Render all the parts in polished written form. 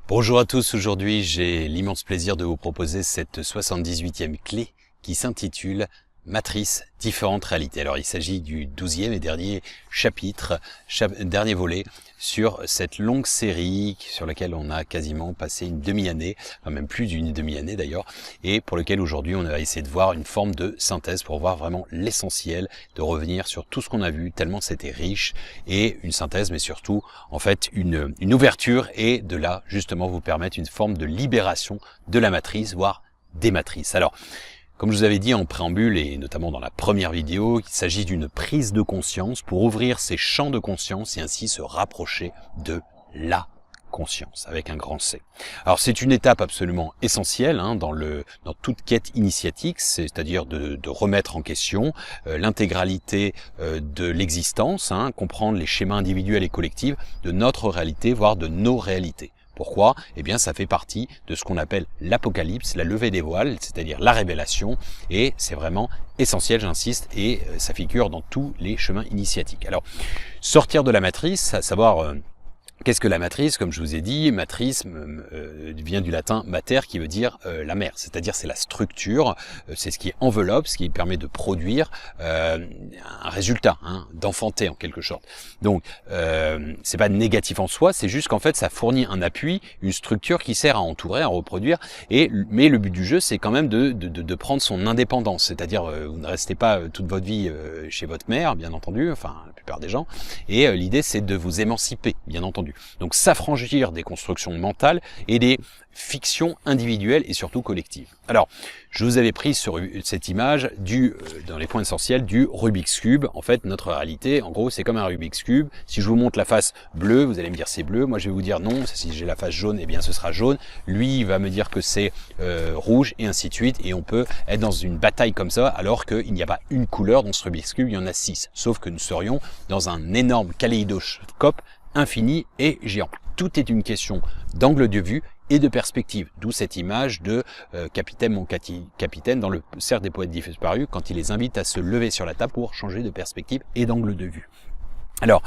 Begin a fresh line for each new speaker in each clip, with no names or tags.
Bonjour à tous, aujourd'hui j'ai l'immense plaisir de vous proposer cette 78e clé qui s'intitule Matrice, différentes réalités. Alors il s'agit du 12e et dernier chapitre, dernier volet sur cette longue série sur laquelle on a quasiment passé une demi-année, enfin même plus d'une demi-année d'ailleurs, et pour lequel aujourd'hui on va essayer de voir une forme de synthèse pour voir vraiment l'essentiel, de revenir sur tout ce qu'on a vu, tellement c'était riche, et une synthèse mais surtout en fait une ouverture et de là justement vous permettre une forme de libération de la matrice, voire des matrices. Alors, comme je vous avais dit en préambule et notamment dans la première vidéo, il s'agit d'une prise de conscience pour ouvrir ces champs de conscience et ainsi se rapprocher de la conscience avec un grand C. Alors c'est une étape absolument essentielle dans toute quête initiatique, c'est-à-dire de remettre en question l'intégralité de l'existence, comprendre les schémas individuels et collectifs de notre réalité, voire de nos réalités. Pourquoi? Eh bien, ça fait partie de ce qu'on appelle l'apocalypse, la levée des voiles, c'est-à-dire la révélation, et c'est vraiment essentiel, j'insiste, et ça figure dans tous les chemins initiatiques. Alors, sortir de la matrice, à savoir... Qu'est-ce que la matrice? Comme je vous ai dit, matrice vient du latin mater qui veut dire la mère, c'est-à-dire c'est la structure, c'est ce qui enveloppe, ce qui permet de produire un résultat, d'enfanter en quelque sorte. Donc c'est pas négatif en soi, c'est juste qu'en fait ça fournit un appui, une structure qui sert à entourer, à reproduire. Mais le but du jeu, c'est quand même de prendre son indépendance, c'est-à-dire vous ne restez pas toute votre vie chez votre mère, bien entendu, enfin la plupart des gens. Et l'idée c'est de vous émanciper, bien entendu. Donc s'affranchir des constructions mentales et des fictions individuelles et surtout collectives. Alors, je vous avais pris sur cette image dans les points essentiels du Rubik's Cube. En fait, notre réalité, en gros, c'est comme un Rubik's Cube. Si je vous montre la face bleue, vous allez me dire c'est bleu. Moi, je vais vous dire non. Si j'ai la face jaune, eh bien, ce sera jaune. Lui, il va me dire que c'est rouge et ainsi de suite. Et on peut être dans une bataille comme ça, alors qu'il n'y a pas une couleur dans ce Rubik's Cube, il y en a 6. Sauf que nous serions dans un énorme kaléidoscope infini et géant. Tout est une question d'angle de vue et de perspective, d'où cette image de Capitaine mon capitaine dans le cercle des poètes disparus quand il les invite à se lever sur la table pour changer de perspective et d'angle de vue. Alors,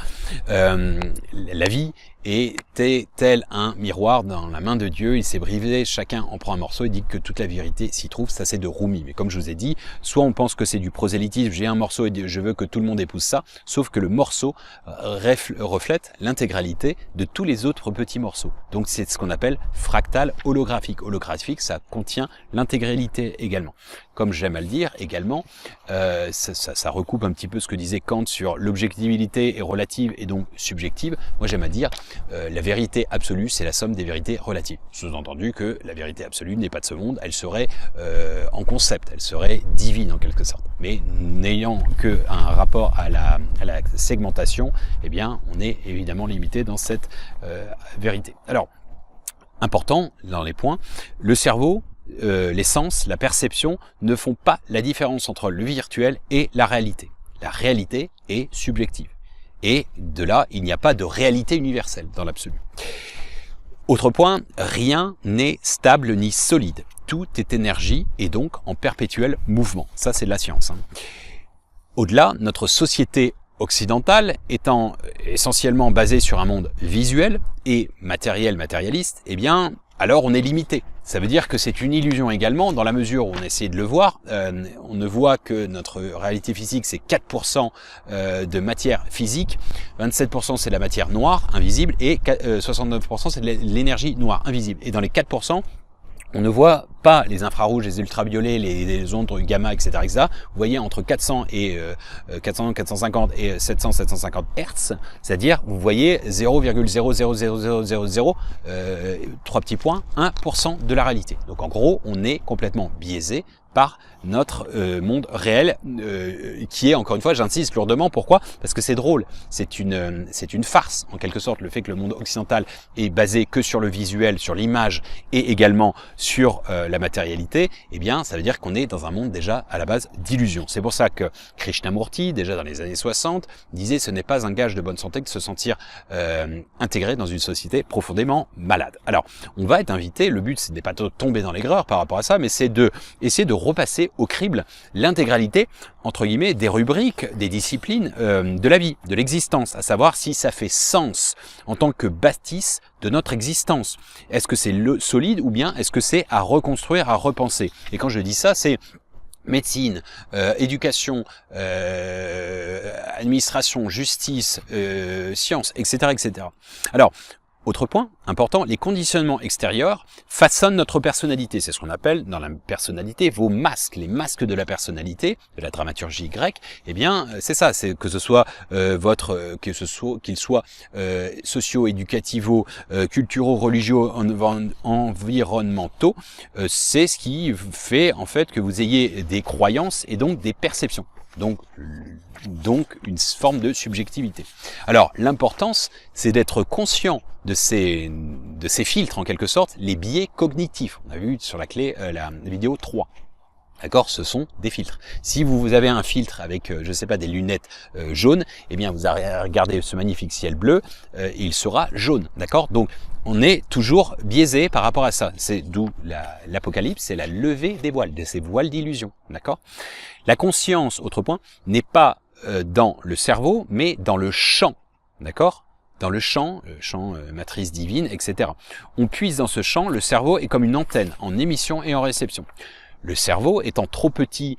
la vie était tel un miroir dans la main de Dieu, il s'est brisé, chacun en prend un morceau et dit que toute la vérité s'y trouve, ça c'est de Rumi. Mais comme je vous ai dit, soit on pense que c'est du prosélytisme, j'ai un morceau et je veux que tout le monde épouse ça, sauf que le morceau reflète l'intégralité de tous les autres petits morceaux. Donc c'est ce qu'on appelle fractal holographique. Holographique, ça contient l'intégralité également. Comme j'aime à le dire également, ça recoupe un petit peu ce que disait Kant sur l'objectivité est relative et donc subjective. Moi j'aime à dire la vérité absolue, c'est la somme des vérités relatives. Sous-entendu que la vérité absolue n'est pas de ce monde, elle serait en concept, elle serait divine en quelque sorte. Mais n'ayant qu'un rapport à la segmentation, eh bien on est évidemment limité dans cette vérité. Alors, important dans les points, le cerveau, les sens, la perception ne font pas la différence entre le virtuel et la réalité. La réalité est subjective. Et de là, il n'y a pas de réalité universelle dans l'absolu. Autre point, rien n'est stable ni solide. Tout est énergie et donc en perpétuel mouvement. Ça, c'est de la science. Au-delà, notre société occidentale étant essentiellement basée sur un monde visuel et matérialiste, eh bien, alors on est limité. Ça veut dire que c'est une illusion également, dans la mesure où on essaie de le voir. On ne voit que notre réalité physique, c'est 4% de matière physique, 27% c'est de la matière noire, invisible, et 69% c'est de l'énergie noire, invisible. Et dans les 4%, on ne voit pas les infrarouges, les ultraviolets, les ondes gamma, etc., etc. Vous voyez entre 400 et 450 et 750 Hertz, c'est-à-dire vous voyez 0,00000 3 petits points, 1% de la réalité. Donc en gros, on est complètement biaisé par notre monde réel, qui est, encore une fois, j'insiste lourdement, pourquoi? Parce que c'est drôle, c'est une farce, en quelque sorte, le fait que le monde occidental est basé que sur le visuel, sur l'image, et également sur la matérialité, eh bien, ça veut dire qu'on est dans un monde déjà à la base d'illusion. C'est pour ça que Krishnamurti, déjà dans les années 60, disait ce n'est pas un gage de bonne santé de se sentir intégré dans une société profondément malade. Alors, on va être invité, le but ce n'est pas de tomber dans l'aigreur par rapport à ça, mais c'est de essayer de repasser au crible l'intégralité, entre guillemets, des rubriques, des disciplines de la vie, de l'existence, à savoir si ça fait sens en tant que bâtisse de notre existence. Est-ce que c'est le solide ou bien est-ce que c'est à reconstruire, à repenser? Et quand je dis ça, c'est médecine, éducation, administration, justice, sciences, etc., etc. Alors, autre point important, les conditionnements extérieurs façonnent notre personnalité. C'est ce qu'on appelle dans la personnalité vos masques, les masques de la personnalité, de la dramaturgie grecque. Eh bien, c'est ça, c'est que ce soit qu'ils soient socio-éducativos, culturaux, religieux, environnementaux, c'est ce qui fait en fait que vous ayez des croyances et donc des perceptions. Donc une forme de subjectivité. Alors, l'importance, c'est d'être conscient de ces filtres, en quelque sorte, les biais cognitifs. On a vu sur la clé, la vidéo 3. D'accord, ce sont des filtres. Si vous avez un filtre avec, je sais pas, des lunettes jaunes, eh bien, vous allez regarder ce magnifique ciel bleu, il sera jaune. D'accord? Donc, on est toujours biaisé par rapport à ça. C'est d'où l'Apocalypse, c'est la levée des voiles, de ces voiles d'illusion. D'accord? La conscience, autre point, n'est pas dans le cerveau, mais dans le champ. D'accord? Dans le champ matrice divine, etc. On puise dans ce champ, le cerveau est comme une antenne en émission et en réception. Le cerveau étant trop petit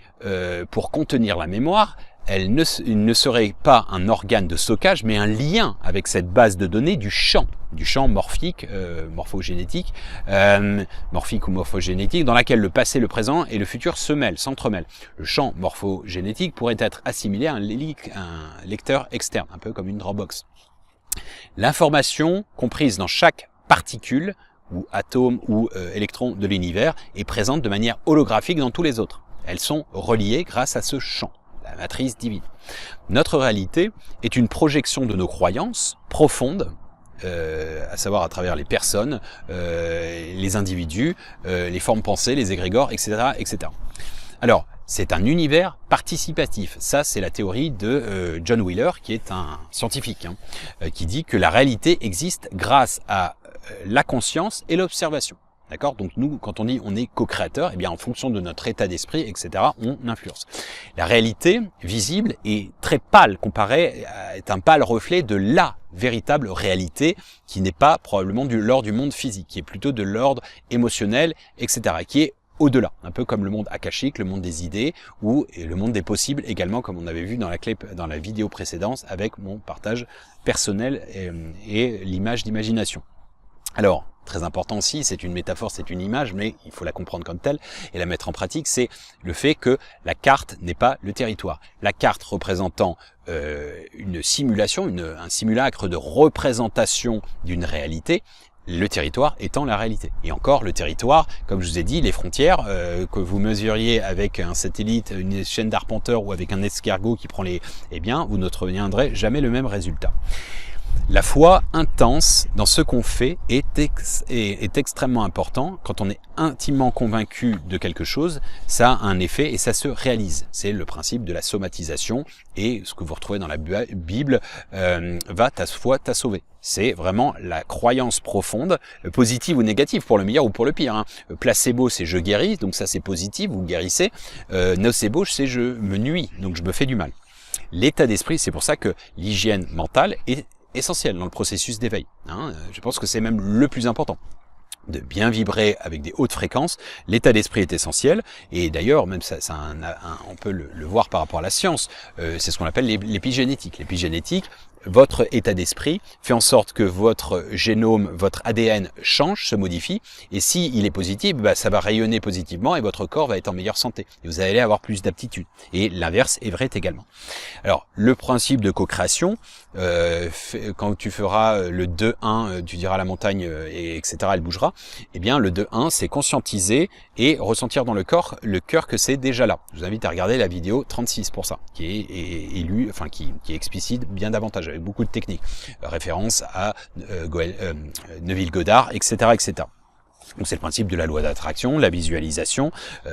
pour contenir la mémoire, il ne serait pas un organe de stockage, mais un lien avec cette base de données du champ morphique, morphogénétique, morphique ou morphogénétique, dans laquelle le passé, le présent et le futur se mêlent, s'entremêlent. Le champ morphogénétique pourrait être assimilé à un lecteur externe, un peu comme une Dropbox. L'information comprise dans chaque particule ou atome ou électron de l'univers est présente de manière holographique dans tous les autres. Elles sont reliées grâce à ce champ, la matrice divine. Notre réalité est une projection de nos croyances profondes, à savoir à travers les personnes, les individus, les formes pensées, les égrégores, etc., etc. Alors, c'est un univers participatif. Ça, c'est la théorie de John Wheeler, qui est un scientifique, qui dit que la réalité existe grâce à la conscience et l'observation. D'accord? Donc nous, quand on dit on est co-créateur, eh bien en fonction de notre état d'esprit, etc., on influence. La réalité visible est très pâle, est un pâle reflet de la véritable réalité, qui n'est pas probablement de l'ordre du monde physique, qui est plutôt de l'ordre émotionnel, etc., qui est au-delà, un peu comme le monde akashique, le monde des idées, ou le monde des possibles également, comme on avait vu dans la vidéo précédente, avec mon partage personnel et l'image d'imagination. Alors, très important aussi, c'est une métaphore, c'est une image, mais il faut la comprendre comme telle et la mettre en pratique, c'est le fait que la carte n'est pas le territoire. La carte représentant une simulation, un simulacre de représentation d'une réalité, le territoire étant la réalité. Et encore, le territoire, comme je vous ai dit, les frontières, que vous mesuriez avec un satellite, une chaîne d'arpenteurs ou avec un escargot qui prend eh bien, vous n'obtiendrez jamais le même résultat. La foi intense dans ce qu'on fait est extrêmement important. Quand on est intimement convaincu de quelque chose, ça a un effet et ça se réalise. C'est le principe de la somatisation et ce que vous retrouvez dans la Bible, va ta foi t'a sauvé. C'est vraiment la croyance profonde, positive ou négative, pour le meilleur ou pour le pire. Placebo, c'est je guéris, donc ça c'est positif, vous guérissez. Nocebo, c'est je me nuis, donc je me fais du mal. L'état d'esprit, c'est pour ça que l'hygiène mentale est essentiel dans le processus d'éveil. Je pense que c'est même le plus important. De bien vibrer avec des hautes fréquences, l'état d'esprit est essentiel, et d'ailleurs, même ça on peut le voir par rapport à la science, c'est ce qu'on appelle l'épigénétique. L'épigénétique, votre état d'esprit fait en sorte que votre génome, votre ADN change, se modifie, et si il est positif, ça va rayonner positivement et votre corps va être en meilleure santé. Et vous allez avoir plus d'aptitude. Et l'inverse est vrai également. Alors, le principe de co-création, quand tu feras le 2-1, tu diras à la montagne, etc., elle bougera, eh bien, le 2-1, c'est conscientiser et ressentir dans le cœur que c'est déjà là. Je vous invite à regarder la vidéo 36 pour ça, qui est qui explicite bien davantage, avec beaucoup de techniques, référence à Neville Goddard, etc., etc. Donc c'est le principe de la loi d'attraction, la visualisation,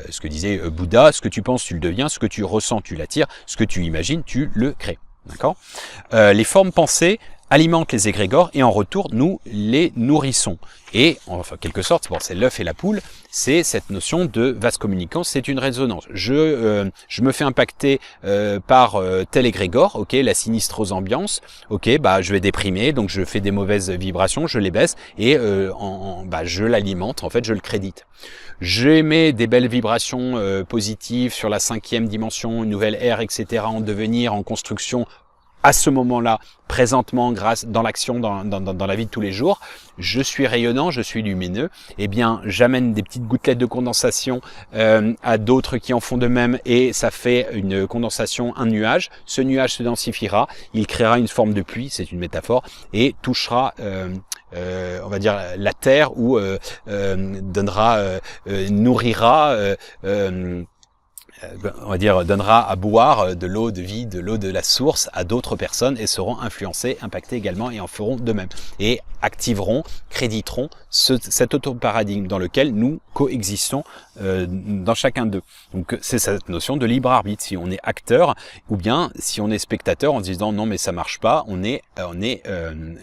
ce que disait Bouddha, ce que tu penses, tu le deviens, ce que tu ressens, tu l'attires, ce que tu imagines, tu le crées. D'accord. Les formes pensées alimentent les égrégores et en retour, nous les nourrissons. Et en quelque sorte, bon, c'est l'œuf et la poule, c'est cette notion de vase communicant, c'est une résonance. Je me fais impacter par tel égrégore, ok, la sinistrose ambiance, ok, bah je vais déprimer, donc je fais des mauvaises vibrations, je les baisse et je l'alimente, en fait, je le crédite. J'émets des belles vibrations positives sur la 5e dimension, une nouvelle ère, etc., en devenir, en construction, à ce moment-là, présentement, grâce dans l'action, dans la vie de tous les jours, je suis rayonnant, je suis lumineux, eh bien, j'amène des petites gouttelettes de condensation à d'autres qui en font de même et ça fait une condensation, un nuage. Ce nuage se densifiera, il créera une forme de pluie, c'est une métaphore, et touchera on va dire la terre ou nourrira on va dire, donnera à boire de l'eau de vie, de l'eau de la source à d'autres personnes et seront influencées, impactées également et en feront de même. Et activeront, créditeront cet auto-paradigme dans lequel nous coexistons dans chacun d'eux. Donc c'est cette notion de libre arbitre, si on est acteur ou bien si on est spectateur en se disant non mais ça marche pas, on est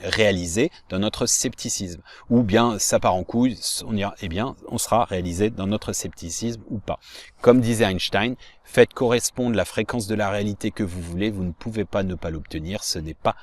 réalisé dans notre scepticisme. Ou bien ça part en couille, on sera réalisé dans notre scepticisme ou pas. Comme disait Einstein, faites correspondre la fréquence de la réalité que vous voulez, vous ne pouvez pas ne pas l'obtenir, ce n'est pas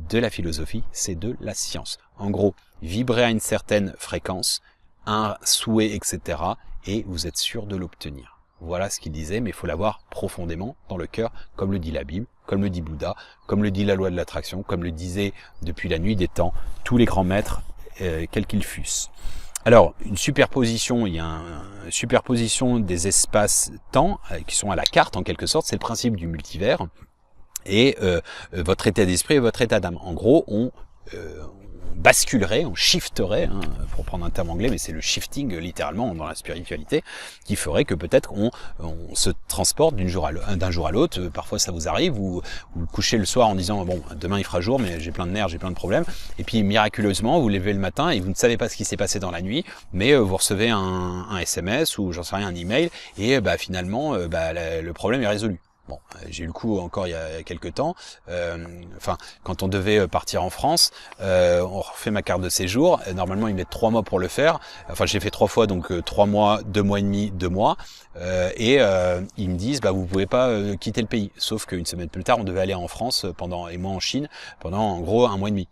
de la philosophie, c'est de la science. En gros, vibrez à une certaine fréquence, un souhait, etc. et vous êtes sûr de l'obtenir. Voilà ce qu'il disait, mais il faut l'avoir profondément dans le cœur, comme le dit la Bible, comme le dit Bouddha, comme le dit la loi de l'attraction, comme le disaient depuis la nuit des temps tous les grands maîtres, quels qu'ils fussent. Alors, une superposition, il y a une superposition des espaces-temps qui sont à la carte en quelque sorte, c'est le principe du multivers, et votre état d'esprit et votre état d'âme. En gros, on basculerait, on shifterait, hein, pour prendre un terme anglais, mais c'est le shifting littéralement dans la spiritualité, qui ferait que peut-être on se transporte d'un jour à l'autre. Parfois ça vous arrive, vous couchez le soir en disant bon demain il fera jour, mais j'ai plein de nerfs, j'ai plein de problèmes, et puis miraculeusement vous levez le matin et vous ne savez pas ce qui s'est passé dans la nuit, mais vous recevez un SMS ou j'en sais rien, un email, et finalement le problème est résolu. Bon, j'ai eu le coup encore il y a quelques temps, quand on devait partir en France, on refait ma carte de séjour, normalement ils mettent 3 mois pour le faire, enfin j'ai fait 3 fois, donc 3 mois, 2 mois et demi, 2 mois, ils me disent vous pouvez pas quitter le pays, sauf qu'une semaine plus tard on devait aller en France et moi en Chine pendant en gros 1 mois et demi.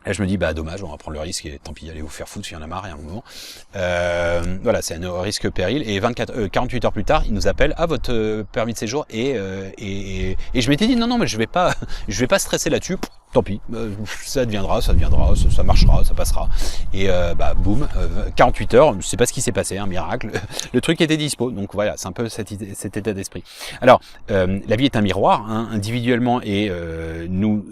Et je me dis, dommage, on va prendre le risque et tant pis, allez vous faire foutre, il y en a marre, il y a un moment. Voilà, c'est un risque péril. Et 48 heures plus tard, il nous appelle à votre permis de séjour et je m'étais dit, non, mais je vais pas stresser là-dessus. Tant pis, ça deviendra, ça marchera, ça passera. Et boum, 48 heures, je sais pas ce qui s'est passé, un miracle. Le truc était dispo, donc voilà, c'est un peu cet état d'esprit. Alors, la vie est un miroir, hein, individuellement, et nous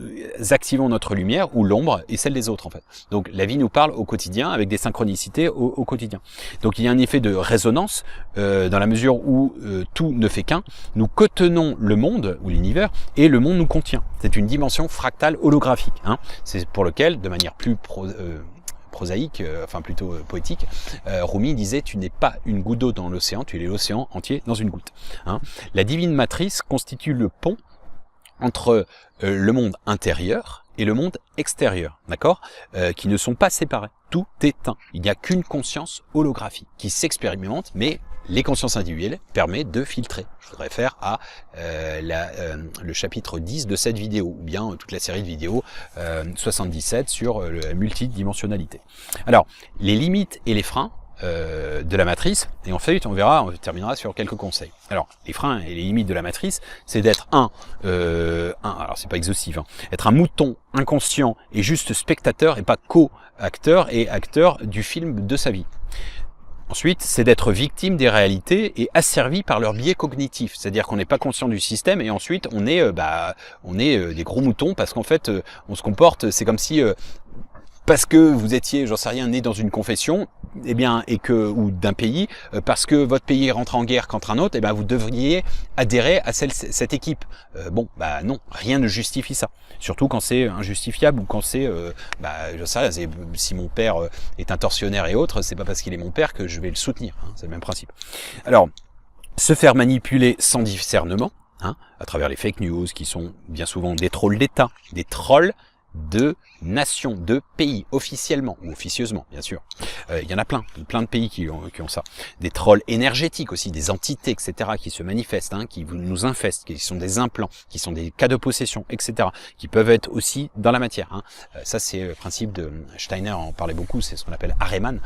activons notre lumière ou l'ombre et celle des autres en fait. Donc la vie nous parle au quotidien avec des synchronicités au quotidien. Donc il y a un effet de résonance dans la mesure où tout ne fait qu'un. Nous cotenons le monde ou l'univers et le monde nous contient. C'est une dimension fractale holographique. Hein. C'est pour lequel, de manière plus prosaïque, plutôt poétique, Rumi disait tu n'es pas une goutte d'eau dans l'océan, tu es l'océan entier dans une goutte. Hein. La divine matrice constitue le pont entre le monde intérieur et le monde extérieur, d'accord, qui ne sont pas séparés. Tout est un. Il n'y a qu'une conscience holographique qui s'expérimente, mais les consciences individuelles permettent de filtrer. Je voudrais faire à le chapitre 10 de cette vidéo, ou bien toute la série de vidéos 77 sur la multidimensionnalité. Alors, les limites et les freins de la matrice, et en fait on terminera sur quelques conseils. Alors les freins et les limites de la matrice, c'est d'être alors c'est pas exhaustif, hein, être un mouton inconscient et juste spectateur et pas co-acteur et acteur du film de sa vie. Ensuite, c'est d'être victime des réalités et asservi par leur biais cognitif, c'est-à-dire qu'on n'est pas conscient du système et ensuite on est des gros moutons parce qu'en fait on se comporte, c'est comme si parce que vous étiez, j'en sais rien, né dans une confession, eh bien, ou d'un pays, parce que votre pays rentre en guerre contre un autre, eh bien, vous devriez adhérer à cette équipe. Bon, bah non, rien ne justifie ça. Surtout quand c'est injustifiable ou quand c'est, je sais, si mon père est un tortionnaire et autres, c'est pas parce qu'il est mon père que je vais le soutenir. Hein, c'est le même principe. Alors, se faire manipuler sans discernement, hein, à travers les fake news qui sont bien souvent des trolls d'État, des trolls de nations, de pays, officiellement ou officieusement, bien sûr. Il y en a plein de pays qui ont ça. Des trolls énergétiques aussi, des entités, etc., qui se manifestent, hein, qui nous infestent, qui sont des implants, qui sont des cas de possession, etc., qui peuvent être aussi dans la matière. Hein. Ça, c'est le principe de Steiner en parlait beaucoup, c'est ce qu'on appelle Ahriman,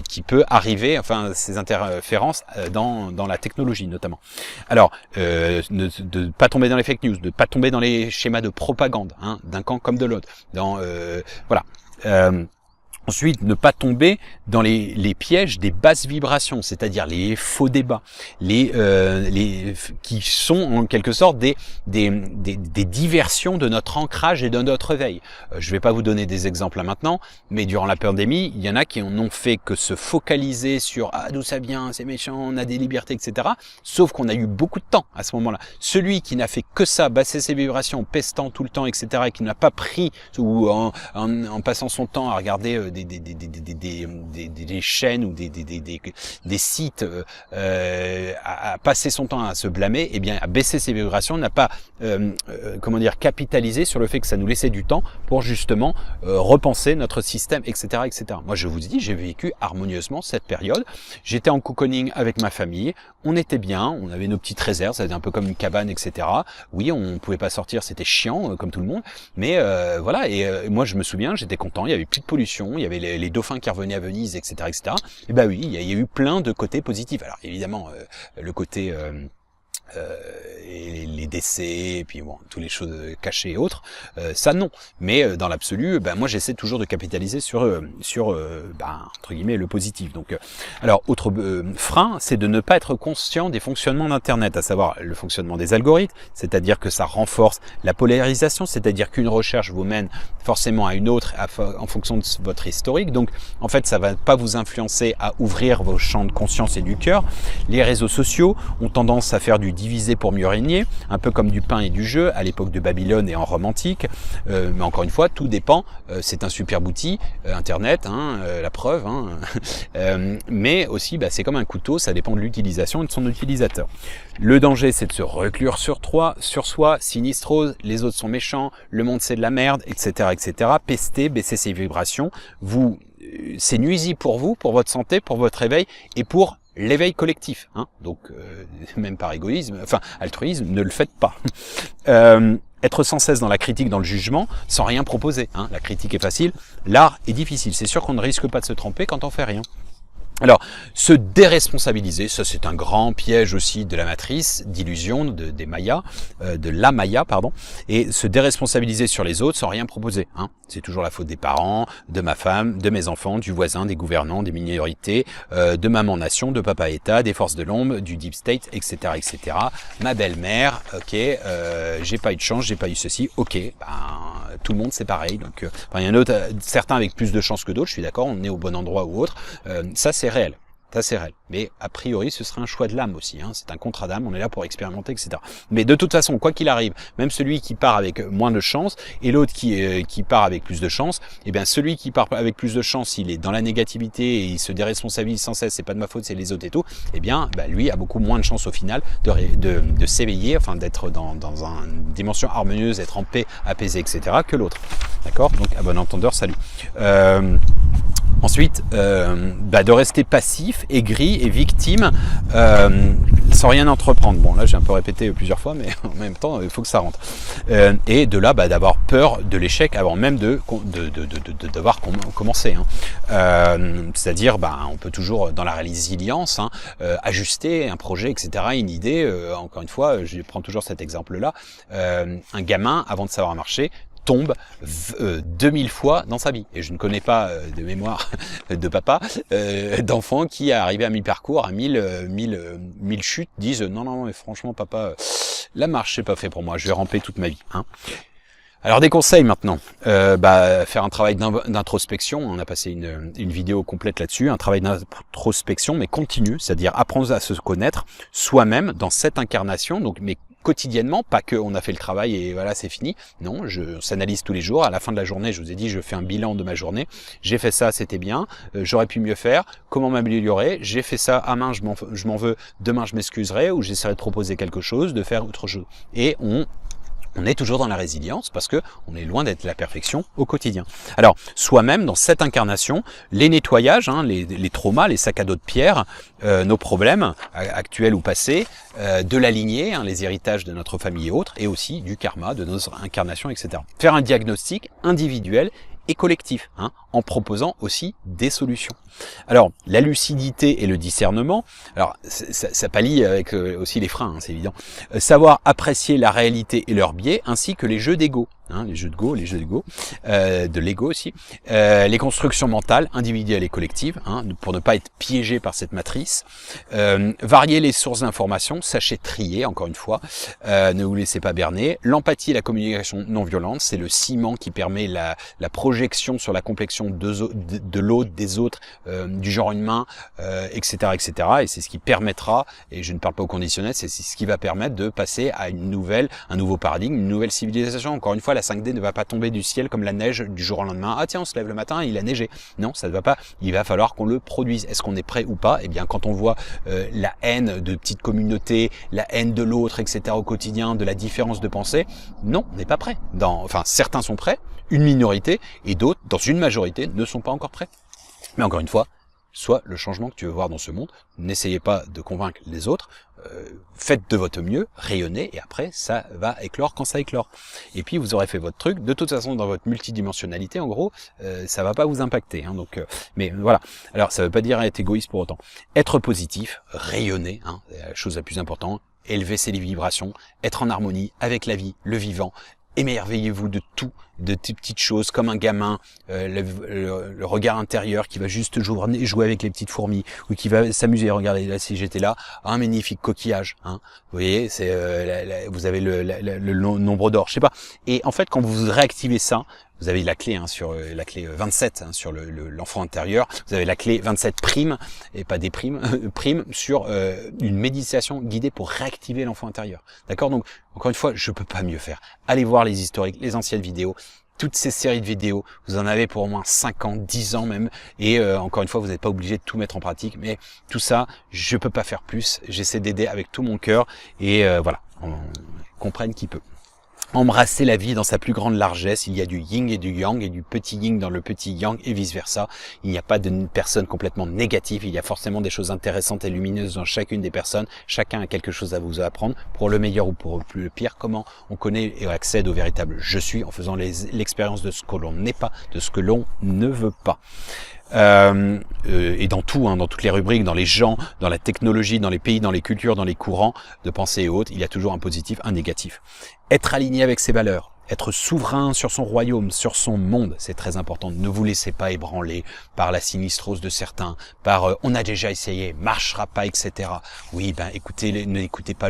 qui peut arriver, enfin, ces interférences dans la technologie notamment. Alors, de pas tomber dans les fake news, de pas tomber dans les schémas de propagande, hein, d'un camp comme de l'autre. Voilà. Ensuite, ne pas tomber dans les pièges des basses vibrations, c'est-à-dire les faux débats, qui sont en quelque sorte des diversions de notre ancrage et de notre veille. Je vais pas vous donner des exemples là maintenant, mais durant la pandémie, il y en a qui n'ont fait que se focaliser sur d'où ça vient, c'est méchant, on a des libertés, etc. Sauf qu'on a eu beaucoup de temps à ce moment-là. Celui qui n'a fait que ça, baisser ses vibrations, pestant tout le temps, etc., et qui n'a pas pris ou en passant son temps à regarder des chaînes ou des sites, à passer son temps à se blâmer, eh bien à baisser ses vibrations, n'a pas capitalisé sur le fait que ça nous laissait du temps pour justement repenser notre système, etc., etc. Moi, je vous dis, j'ai vécu harmonieusement cette période. J'étais en cocooning avec ma famille, on était bien, on avait nos petites réserves, c'était un peu comme une cabane, etc. Oui, on pouvait pas sortir, c'était chiant comme tout le monde, mais voilà. Et moi, je me souviens, j'étais content, il y avait plus de pollution, il y avait les dauphins qui revenaient à Venise, etc., etc. Et bah oui, il y a eu plein de côtés positifs. Alors évidemment, le côté et les décès, et puis bon, toutes les choses cachées et autres, ça non. Mais dans l'absolu, moi j'essaie toujours de capitaliser sur entre guillemets le positif. Donc, alors autre frein, c'est de ne pas être conscient des fonctionnements d'Internet, à savoir le fonctionnement des algorithmes, c'est-à-dire que ça renforce la polarisation, c'est-à-dire qu'une recherche vous mène forcément à une autre en fonction de votre historique. Donc en fait, ça va pas vous influencer à ouvrir vos champs de conscience et du cœur. Les réseaux sociaux ont tendance à faire du diviser pour mieux régner, un peu comme du pain et du jeu à l'époque de Babylone et en Rome antique. Mais encore une fois, tout dépend. C'est un superbe outil, Internet, la preuve. Mais aussi, c'est comme un couteau, ça dépend de l'utilisation et de son utilisateur. Le danger, c'est de se reclure sur soi, sinistrose, les autres sont méchants, le monde c'est de la merde, etc., etc. Pester, baisser ses vibrations, c'est nuisible pour vous, pour votre santé, pour votre éveil et pour l'éveil collectif, donc même par égoïsme, altruisme, ne le faites pas. Être sans cesse dans la critique, dans le jugement, sans rien proposer. La critique est facile, l'art est difficile. C'est sûr qu'on ne risque pas de se tromper quand on fait rien. Alors, se déresponsabiliser, ça c'est un grand piège aussi de la matrice, d'illusion, des Mayas, de la Maya, pardon, et se déresponsabiliser sur les autres sans rien proposer. C'est toujours la faute des parents, de ma femme, de mes enfants, du voisin, des gouvernants, des minorités, de maman nation, de papa État, des forces de l'ombre, du deep state, etc., etc. Ma belle-mère, ok, j'ai pas eu de chance, j'ai pas eu ceci, ok, tout le monde c'est pareil. Donc, il y en a certains avec plus de chance que d'autres, je suis d'accord, on est au bon endroit ou autre, ça c'est réel. Ça c'est réel. Mais a priori, ce serait un choix de l'âme aussi. C'est un contrat d'âme, on est là pour expérimenter, etc. Mais de toute façon, quoi qu'il arrive, même celui qui part avec moins de chance et l'autre qui part avec plus de chance, celui qui part avec plus de chance, il est dans la négativité et il se déresponsabilise sans cesse, c'est pas de ma faute, c'est les autres et tout, lui a beaucoup moins de chance au final de s'éveiller, d'être dans une dimension harmonieuse, être en paix, apaisé, etc. que l'autre. D'accord ? Donc, à bon entendeur, salut. Ensuite, de rester passif, aigri et victime sans rien entreprendre. Bon, là, j'ai un peu répété plusieurs fois, mais en même temps, il faut que ça rentre. Et de là, d'avoir peur de l'échec avant même de devoir commencer. C'est-à-dire, on peut toujours, dans la résilience, ajuster un projet, etc., une idée. Encore une fois, je prends toujours cet exemple-là. Un gamin, avant de savoir marcher, tombe 2000 fois dans sa vie. Et je ne connais pas de mémoire de papa, d'enfant qui est arrivé à mi-parcours, à 1000 chutes, disent non, mais franchement papa, la marche c'est pas fait pour moi, je vais ramper toute ma vie. Alors des conseils maintenant, faire un travail d'introspection, on a passé une vidéo complète là-dessus, un travail d'introspection mais continu, c'est-à-dire apprendre à se connaître soi-même dans cette incarnation, donc mais quotidiennement, pas que on a fait le travail et voilà c'est fini, non, on s'analyse tous les jours, à la fin de la journée je vous ai dit je fais un bilan de ma journée, j'ai fait ça, c'était bien, j'aurais pu mieux faire, comment m'améliorer, j'ai fait ça, ah mince je m'en veux, demain je m'excuserai ou j'essaierai de proposer quelque chose, de faire autre chose, et on est toujours dans la résilience parce que on est loin d'être la perfection au quotidien. Alors, soi-même, dans cette incarnation, les nettoyages, les traumas, les sacs à dos de pierre, nos problèmes actuels ou passés, de la lignée, les héritages de notre famille et autres, et aussi du karma, de notre incarnation, etc. Faire un diagnostic individuel et collectif, en proposant aussi des solutions. Alors, la lucidité et le discernement, alors ça pallie avec aussi les freins, c'est évident. Savoir apprécier la réalité et leurs biais, ainsi que les jeux d'ego, les jeux d'ego, de l'ego aussi, les constructions mentales, individuelles et collectives, pour ne pas être piégé par cette matrice. Varier les sources d'informations, sachez trier, encore une fois, ne vous laissez pas berner. L'empathie et la communication non violente, c'est le ciment qui permet la projection sur la complexion de l'autre, des autres, du genre humain, etc., etc. Et c'est ce qui permettra, et je ne parle pas au conditionnel, c'est ce qui va permettre de passer à un nouveau paradigme, une nouvelle civilisation. Encore une fois, la 5D ne va pas tomber du ciel comme la neige du jour au lendemain. Ah tiens, on se lève le matin, il a neigé. Non, ça ne va pas. Il va falloir qu'on le produise. Est-ce qu'on est prêt ou pas? Eh bien, quand on voit la haine de petites communautés, la haine de l'autre, etc. au quotidien, de la différence de pensée, non, on n'est pas prêt. Enfin, certains sont prêts, une minorité, et d'autres, dans une majorité, ne sont pas encore prêts. Mais encore une fois, soit le changement que tu veux voir dans ce monde, n'essayez pas de convaincre les autres, faites de votre mieux, rayonnez, et après ça va éclore quand ça éclore. Et puis vous aurez fait votre truc, de toute façon dans votre multidimensionnalité, en gros, ça va pas vous impacter. Mais voilà, alors ça veut pas dire être égoïste pour autant. Être positif, rayonner, c'est la chose la plus importante, élever ses vibrations, être en harmonie avec la vie, le vivant, émerveillez-vous de tout, de ces petites choses, comme un gamin, le regard intérieur qui va juste jouer avec les petites fourmis, ou qui va s'amuser. Regardez, là, si j'étais là, un magnifique coquillage. Vous voyez, vous avez le nombre d'or, je sais pas. Et en fait, quand vous réactivez ça, vous avez la clé sur la clé 27 sur l'enfant intérieur. Vous avez la clé 27 prime et pas des primes prime sur une méditation guidée pour réactiver l'enfant intérieur. D'accord? Donc encore une fois, je peux pas mieux faire. Allez voir les historiques, les anciennes vidéos. Toutes ces séries de vidéos, vous en avez pour au moins 5 ans, 10 ans même, et encore une fois, vous n'êtes pas obligé de tout mettre en pratique, mais tout ça, je peux pas faire plus, j'essaie d'aider avec tout mon cœur, et voilà, on comprenne qui peut. Embrasser la vie dans sa plus grande largesse, il y a du yin et du yang, et du petit yin dans le petit yang, et vice versa. Il n'y a pas de personne complètement négative, il y a forcément des choses intéressantes et lumineuses dans chacune des personnes. Chacun a quelque chose à vous apprendre, pour le meilleur ou pour le pire. Comment on connaît et accède au véritable je suis, en faisant l'expérience de ce que l'on n'est pas, de ce que l'on ne veut pas. Et dans tout, dans toutes les rubriques, dans les gens, dans la technologie, dans les pays, dans les cultures, dans les courants de pensée et autres, il y a toujours un positif, un négatif. Être aligné avec ses valeurs, être souverain sur son royaume, sur son monde, c'est très important. Ne vous laissez pas ébranler par la sinistrose de certains, par on a déjà essayé, marchera pas, etc. Oui, écoutez, n'écoutez pas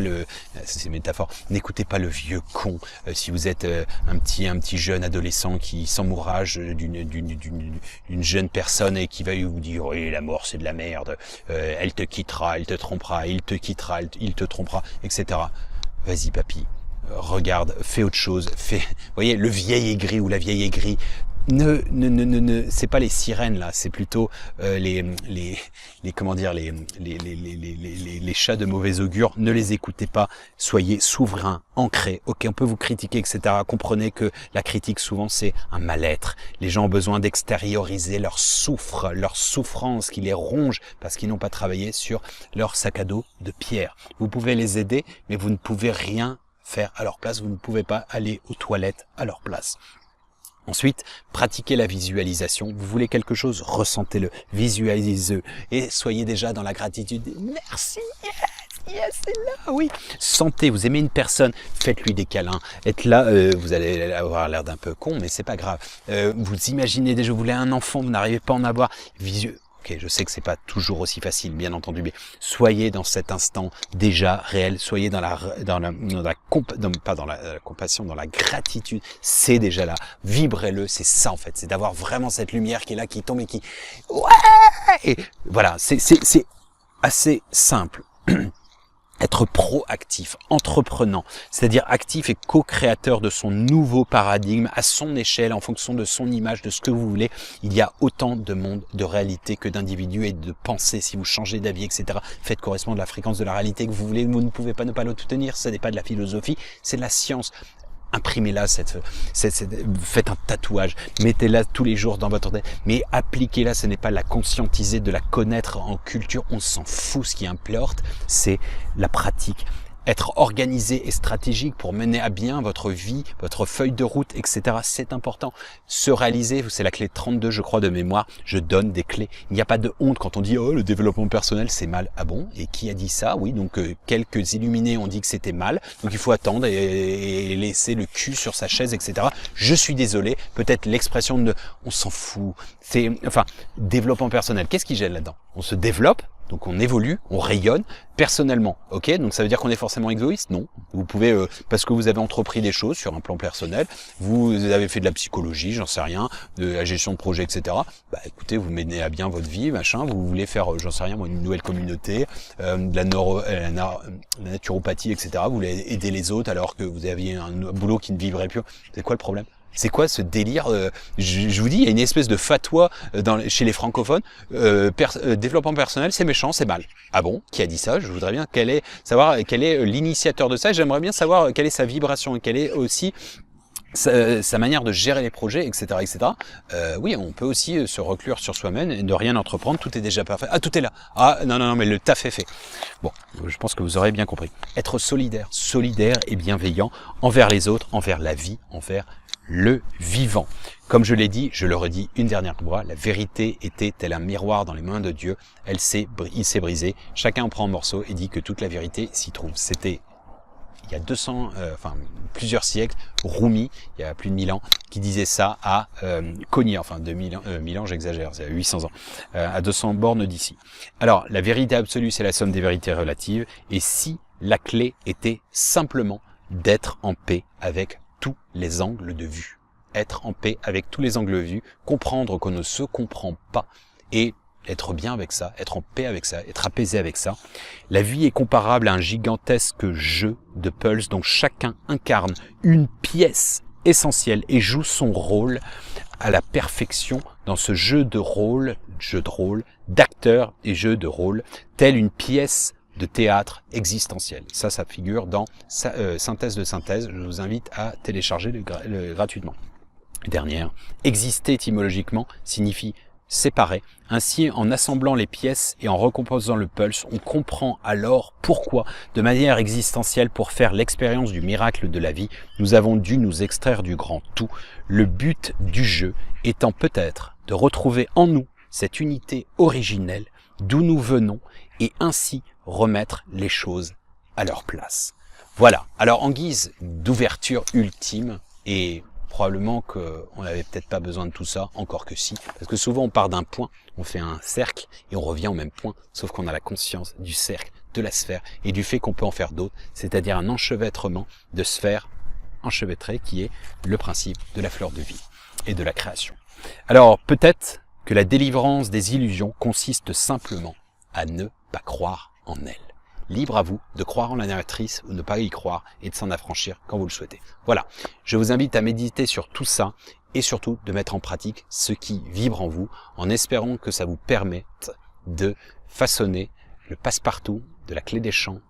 c'est une métaphore, n'écoutez pas le vieux con. Si vous êtes un petit jeune adolescent qui s'emmourage d'une jeune personne et qui va vous dire oui, la mort c'est de la merde, elle te quittera, elle te trompera, il te quittera, il te trompera, etc. Vas-y papy. Regarde, fais autre chose, vous voyez, le vieil aigri ou la vieille aigrie, c'est pas les sirènes là, c'est plutôt les chats de mauvais augure, ne les écoutez pas, soyez souverains, ancrés. Ok, on peut vous critiquer, etc. Comprenez que la critique souvent c'est un mal-être. Les gens ont besoin d'extérioriser leur souffrance qui les ronge parce qu'ils n'ont pas travaillé sur leur sac à dos de pierre. Vous pouvez les aider, mais vous ne pouvez rien faire à leur place, vous ne pouvez pas aller aux toilettes à leur place. Ensuite, pratiquez la visualisation. Vous voulez quelque chose, ressentez-le, visualisez-le et soyez déjà dans la gratitude. Merci, yes, c'est là, oui. Sentez, vous aimez une personne, faites-lui des câlins. Être là, vous allez avoir l'air d'un peu con, mais c'est pas grave. Vous imaginez déjà, vous voulez un enfant, vous n'arrivez pas à en avoir. Ok, je sais que c'est pas toujours aussi facile, bien entendu, mais soyez dans cet instant déjà réel, soyez dans la compassion, dans la gratitude, c'est déjà là. Vibrez-le, c'est ça en fait, c'est d'avoir vraiment cette lumière qui est là, qui tombe et qui, ouais, et voilà, c'est assez simple. Être proactif, entreprenant, c'est-à-dire actif et co-créateur de son nouveau paradigme à son échelle, en fonction de son image, de ce que vous voulez. Il y a autant de monde, de réalité que d'individus et de pensées. Si vous changez d'avis, etc., faites correspondre la fréquence de la réalité que vous voulez. Vous ne pouvez pas ne pas l'obtenir. Ce n'est pas de la philosophie, c'est de la science. Imprimez-la, faites un tatouage, mettez-la tous les jours dans votre tête, mais appliquez-la, ce n'est pas la conscientiser, de la connaître en culture, on s'en fout, ce qui importe, c'est la pratique. Être organisé et stratégique pour mener à bien votre vie, votre feuille de route, etc. C'est important. Se réaliser, c'est la clé 32, je crois, de mémoire. Je donne des clés. Il n'y a pas de honte quand on dit « Oh, le développement personnel, c'est mal. » Ah bon? Et qui a dit ça? Oui, donc quelques illuminés ont dit que c'était mal. Donc il faut attendre et laisser le cul sur sa chaise, etc. Je suis désolé. Peut-être l'expression de « on s'en fout ». C'est, enfin, développement personnel. Qu'est-ce qui gêne là-dedans? On se développe. Donc on évolue, on rayonne personnellement, ok? Donc ça veut dire qu'on est forcément égoïste? Non. Vous pouvez, parce que vous avez entrepris des choses sur un plan personnel, vous avez fait de la psychologie, j'en sais rien, de la gestion de projet, etc. Bah écoutez, vous menez à bien votre vie, machin, vous voulez faire, j'en sais rien, moi, une nouvelle communauté, de la naturopathie, etc. Vous voulez aider les autres alors que vous aviez un boulot qui ne vibrait plus. C'est quoi le problème? C'est quoi ce délire? Je vous dis, il y a une espèce de fatwa chez les francophones. Développement personnel, c'est méchant, c'est mal. Ah bon? Qui a dit ça? Je voudrais bien savoir quel est l'initiateur de ça. J'aimerais bien savoir quelle est sa vibration et quelle est aussi sa manière de gérer les projets, etc., etc. Oui, on peut aussi se reclure sur soi-même et ne rien entreprendre. Tout est déjà parfait. Ah, tout est là. Ah, non, mais le taf est fait. Bon, je pense que vous aurez bien compris. Être solidaire et bienveillant envers les autres, envers la vie, envers le vivant. Comme je l'ai dit, je le redis une dernière fois, la vérité était tel un miroir dans les mains de Dieu. Il s'est brisé. Chacun en prend un morceau et dit que toute la vérité s'y trouve. C'était il y a plusieurs siècles, Rumi, il y a plus de 1000 ans, qui disait ça à Cogny, enfin 1000 ans, j'exagère, c'est à 800 ans, à 200 bornes d'ici. Alors, la vérité absolue, c'est la somme des vérités relatives, et si la clé était simplement d'être en paix avec tous les angles de vue, être en paix avec tous les angles de vue, comprendre qu'on ne se comprend pas, et être bien avec ça, être en paix avec ça, être apaisé avec ça. La vie est comparable à un gigantesque jeu de pulse dont chacun incarne une pièce essentielle et joue son rôle à la perfection dans ce jeu de rôle, d'acteur et jeu de rôle, telle une pièce de théâtre existentiel. Ça figure dans Synthèse de synthèse. Je vous invite à télécharger gratuitement. Dernière, exister étymologiquement signifie séparer. Ainsi, en assemblant les pièces et en recomposant le pulse, on comprend alors pourquoi, de manière existentielle, pour faire l'expérience du miracle de la vie, nous avons dû nous extraire du grand tout, le but du jeu étant peut-être de retrouver en nous cette unité originelle d'où nous venons et ainsi remettre les choses à leur place. Voilà. Alors, en guise d'ouverture ultime, et probablement qu'on n'avait peut-être pas besoin de tout ça, encore que si, parce que souvent on part d'un point, on fait un cercle et on revient au même point, sauf qu'on a la conscience du cercle, de la sphère et du fait qu'on peut en faire d'autres, c'est-à-dire un enchevêtrement de sphères enchevêtrées qui est le principe de la fleur de vie et de la création. Alors peut-être que la délivrance des illusions consiste simplement à ne pas croire en elles. Libre à vous de croire en la narratrice ou ne pas y croire et de s'en affranchir quand vous le souhaitez. Voilà, je vous invite à méditer sur tout ça et surtout de mettre en pratique ce qui vibre en vous en espérant que ça vous permette de façonner le passe-partout de la clé des champs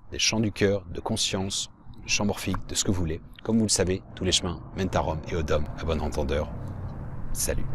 du cœur, de conscience, champ morphique, de ce que vous voulez. Comme vous le savez, tous les chemins mènent à Rome et au Dôme à bon entendeur. Salut.